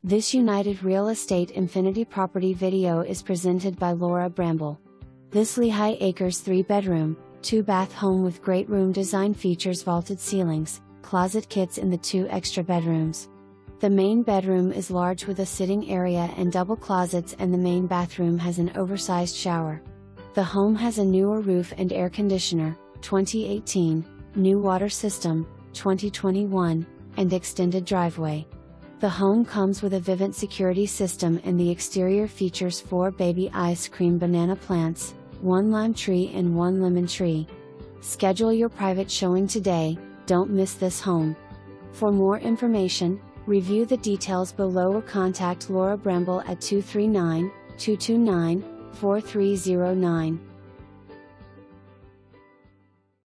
This United Real Estate Infinity property video is presented by Bramble. This Lehigh Acres 3-bedroom, 2-bath home with great room design features vaulted ceilings, closet kits in the 2 extra bedrooms. The main bedroom is large with a sitting area and double closets, and the main bathroom has an oversized shower. The home has a newer roof and air conditioner, 2018, new water system, 2021, and extended driveway. The home comes with a Vivint security system, and the exterior features 4 baby ice cream banana plants, 1 lime tree and 1 lemon tree. Schedule your private showing today, don't miss this home. For more information, review the details below or contact Bramble at 239-229-4309.